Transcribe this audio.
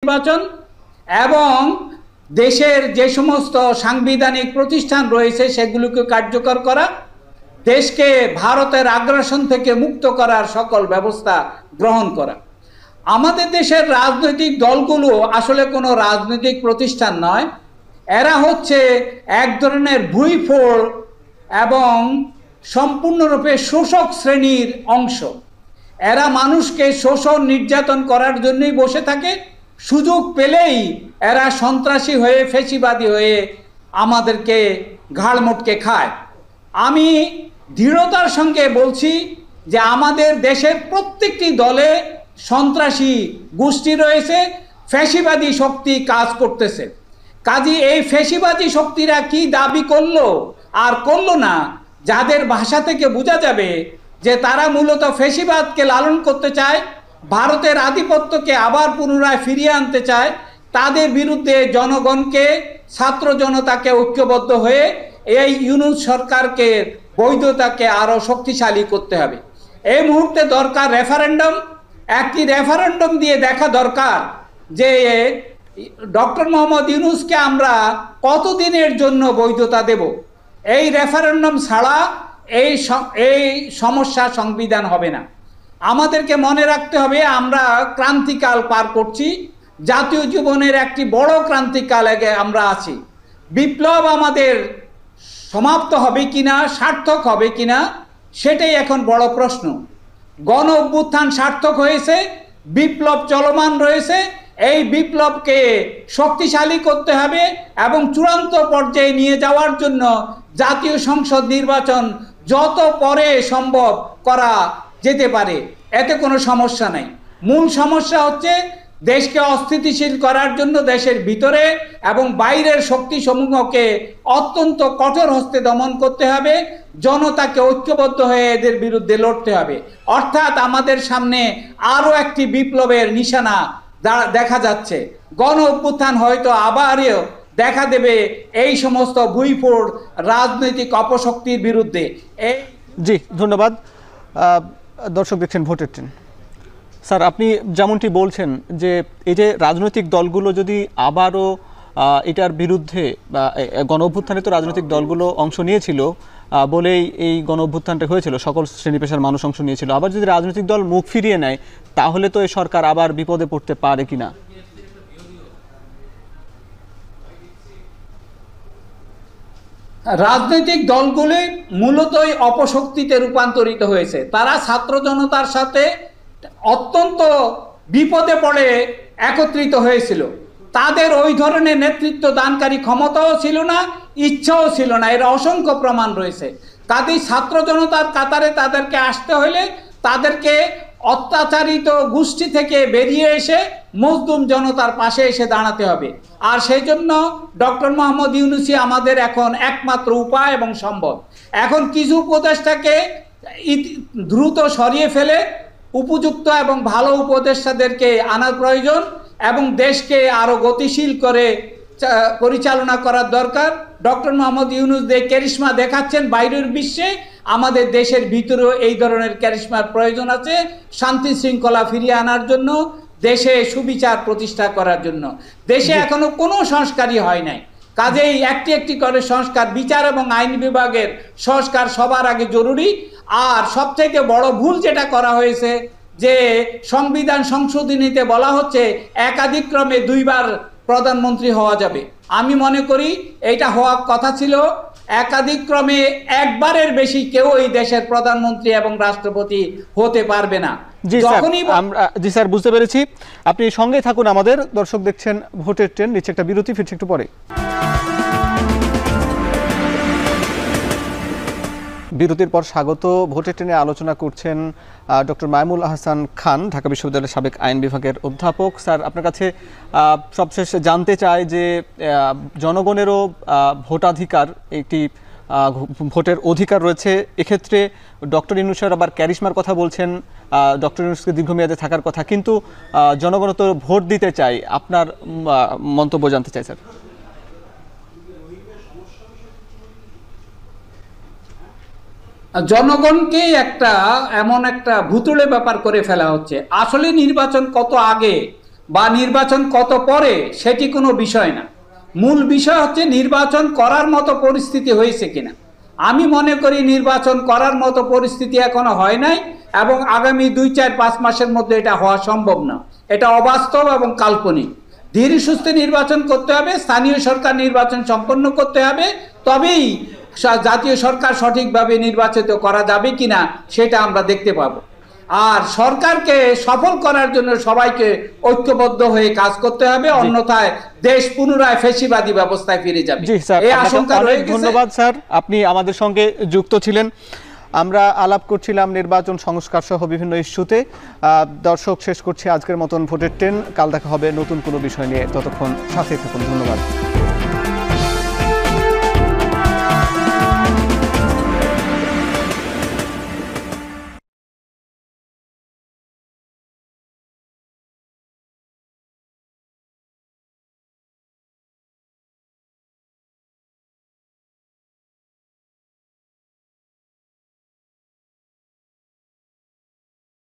নির্বাচন এবং দেশের যে সমস্ত সাংবিধানিক প্রতিষ্ঠান রয়েছে সেগুলোকে কার্যকর করা, দেশকে ভারতের আগ্রাসন থেকে মুক্ত করার সকল ব্যবস্থা গ্রহণ করা। আমাদের দেশের রাজনৈতিক দলগুলো আসলে কোনো রাজনৈতিক প্রতিষ্ঠান নয়, এরা হচ্ছে এক ধরনের ভুইফোড় এবং সম্পূর্ণরূপে শোষক শ্রেণীর অংশ। এরা মানুষকে শোষণ নির্যাতন করার জন্যই বসে থাকে, সুযোগ পেলেই এরা সন্ত্রাসী হয়ে ফ্যাসিবাদী হয়ে আমাদেরকে ঘাড় মোটকে খায়। আমি দৃঢ়তার সঙ্গে বলছি যে আমাদের দেশের প্রত্যেকটি দলে সন্ত্রাসী গোষ্ঠী রয়েছে, ফ্যাসিবাদী শক্তি কাজ করতেছে। কাজী এই ফ্যাসিবাদী শক্তিরা কি দাবি করলো আর করলো না, যাদের ভাষা থেকে বোঝা যাবে যে তারা মূলত ফ্যাসিবাদকে লালন করতে চায়, ভারতের আধিপত্যকে আবার পুনরায় ফিরিয়ে আনতে চায়, তাদের বিরুদ্ধে জনগণকে, ছাত্র জনতাকে ঐক্যবদ্ধ হয়ে এই ইউনূস সরকারকে বৈধতাকে আরও শক্তিশালী করতে হবে। এই মুহূর্তে দরকার রেফারেন্ডাম। একটি রেফারেন্ডাম দিয়ে দেখা দরকার যে ডক্টর মোহাম্মদ ইউনূসকে আমরা কতদিনের জন্য বৈধতা দেব। এই রেফারেন্ডাম ছাড়া এই সমস্যা সংবিধান হবে না। আমাদেরকে মনে রাখতে হবে আমরা ক্রান্তিকাল পার করছি, জাতীয় জীবনের একটি বড় ক্রান্তিকালে আমরা আছি। বিপ্লব আমাদের সমাপ্ত হবে কিনা, সার্থক হবে কিনা, সেটাই এখন বড় প্রশ্ন। গণ অভ্যুত্থান সার্থক হয়েছে, বিপ্লব চলমান রয়েছে। এই বিপ্লবকে শক্তিশালী করতে হবে এবং চূড়ান্ত পর্যায়ে নিয়ে যাওয়ার জন্য জাতীয় সংসদ নির্বাচন যত পরে সম্ভব করা যেতে পারে, এতে কোনো সমস্যা নেই। মূল সমস্যা হচ্ছে দেশকে অস্থিতিশীল করার জন্য দেশের ভিতরে এবং বাইরের শক্তিসমূহকে অত্যন্ত কঠোর হস্তে দমন করতে হবে, জনতাকে ঐক্যবদ্ধ হয়ে এদের বিরুদ্ধে লড়তে হবে। অর্থাৎ আমাদের সামনে আরও একটি বিপ্লবের নিশানা দেখা যাচ্ছে। গণ অভ্যুত্থান হয়তো আবারও দেখা দেবে এই সমস্ত ভুইফোড় রাজনৈতিক অপশক্তির বিরুদ্ধে। জি ধন্যবাদ। দর্শক দেখছেন ভোটের ট্রেন। স্যার, আপনি যেমনটি বলছেন যে এই যে রাজনৈতিক দলগুলো যদি আবারও এটার বিরুদ্ধে, বা গণ অভ্যুত্থানে তো রাজনৈতিক দলগুলো অংশ নিয়েছিল বলেই এই গণ অভ্যুত্থানটা হয়েছিল, সকল শ্রেণী পেশার মানুষ অংশ নিয়েছিল, আবার যদি রাজনৈতিক দল মুখ ফিরিয়ে নেয় তাহলে তো এই সরকার আবার বিপদে পড়তে পারে কিনা? রাজনৈতিক দলগুলি মূলতই অপশক্তিতে রূপান্তরিত হয়েছে। তারা ছাত্র জনতার সাথে অত্যন্ত বিপদে পড়ে একত্রিত হয়েছিল। তাদের ওই ধরনের নেতৃত্ব দানকারী ক্ষমতাও ছিল না, ইচ্ছাও ছিল না, এর অসংখ্য প্রমাণ রয়েছে। কাজেই ছাত্র জনতার কাতারে তাদেরকে আসতে হলে তাদেরকে অত্যাচারিত গোষ্ঠী থেকে বেরিয়ে এসে মজলুম জনতার পাশে এসে দাঁড়াতে হবে। আর সেই জন্য ডক্টর মোহাম্মদ ইউনূসই আমাদের এখন একমাত্র উপায় এবং সম্ভব। এখন কিছু উপদেষ্টাকে দ্রুত সরিয়ে ফেলে উপযুক্ত এবং ভালো উপদেষ্টাদেরকে আনার প্রয়োজন এবং দেশকে আরও গতিশীল করে পরিচালনা করার দরকার। ডক্টর মোহাম্মদ ইউনূস যে ক্যারিশমা দেখাচ্ছেন বাইরের বিশ্বে, আমাদের দেশের ভিতরেও এই ধরনের ক্যারিশমার প্রয়োজন আছে, শান্তি শৃঙ্খলা ফিরিয়ে আনার জন্য, দেশে সুবিচার প্রতিষ্ঠা করার জন্য। দেশে এখনো কোনো সংস্কারই হয় নাই। কাজেই একটি একটি করে সংস্কার, বিচার এবং আইন বিভাগের সংস্কার সবার আগে জরুরি। আর সবথেকে বড় ভুল যেটা করা হয়েছে যে সংবিধান সংশোধনীতে বলা হচ্ছে একাধিক্রমে 2 বার প্রধানমন্ত্রী হওয়া যাবে। আমি মনে করি এটা হওয়ার কথা ছিল একাধিক্রমে 1 বারের বেশি কেউ এই দেশের প্রধানমন্ত্রী এবং রাষ্ট্রপতি হতে পারবে না। জি স্যার, বুঝতে পেরেছি। আপনি সঙ্গে থাকুন আমাদের। দর্শক দেখছেন ভোটের ট্রেন, নিচ্ছে একটা বিরতি, ফিরছে একটু পরে। বিরতির পর স্বাগত। ভোটের ট্রেনে আলোচনা করছেন ডক্টর মাইমুল আহসান খান, ঢাকা বিশ্ববিদ্যালয়ের সাবেক আইন বিভাগের অধ্যাপক। স্যার, আপনার কাছে সবশেষ জানতে চাই যে জনগণেরও ভোটাধিকার, একটি ভোটের অধিকার রয়েছে। এক্ষেত্রে ডক্টর ইউনূসের আবার ক্যারিশমার কথা বলছেন, ডক্টর ইউনূসকে দীর্ঘমেয়াদে থাকার কথা, কিন্তু জনগণ তো ভোট দিতে চাই। আপনার মন্তব্য জানতে চাই স্যার। জনগণকে এমন একটা ভুতুড়ে ব্যাপার করে ফেলা হচ্ছে। আসলে নির্বাচন কত আগে বা নির্বাচন কত পরে সেটি কোনো বিষয় না। মূল বিষয় হচ্ছে নির্বাচন করার মতো পরিস্থিতি হয়েছে কিনা। আমি মনে করি নির্বাচন করার মতো পরিস্থিতি এখনো হয় নাই, এবং আগামী 2-4-5 মাসের মধ্যে এটা হওয়া সম্ভব না। এটা অবাস্তব এবং কাল্পনিক। ধীরে সুস্থে নির্বাচন করতে হবে, স্থানীয় সরকার নির্বাচন সম্পন্ন করতে হবে, তবেই জাতীয় সরকার সঠিকভাবে নির্বাচিত করা যাবে কিনা সেটা আমরা দেখতে পাবো। আর সরকারকে সফল করার জন্য সবাইকে ঐক্যবদ্ধ হয়ে কাজ করতে হবে, অন্যথায় দেশ পুনরায় ফ্যাসিবাদী ব্যবস্থায় ফিরে যাবে। জি স্যার, এই আশঙ্কা রয়ে গেছে। ধন্যবাদ স্যার, আপনি আমাদের সঙ্গে যুক্ত ছিলেন। আমরা আলাপ করছিলাম নির্বাচন সংস্কার সহ বিভিন্ন ইস্যুতে। দর্শক, শেষ করছি আজকের মতন ভোটের ট্রেন। কাল দেখা হবে নতুন কোনো বিষয় নিয়ে, ততক্ষণ সাথে থাকুন। ধন্যবাদ।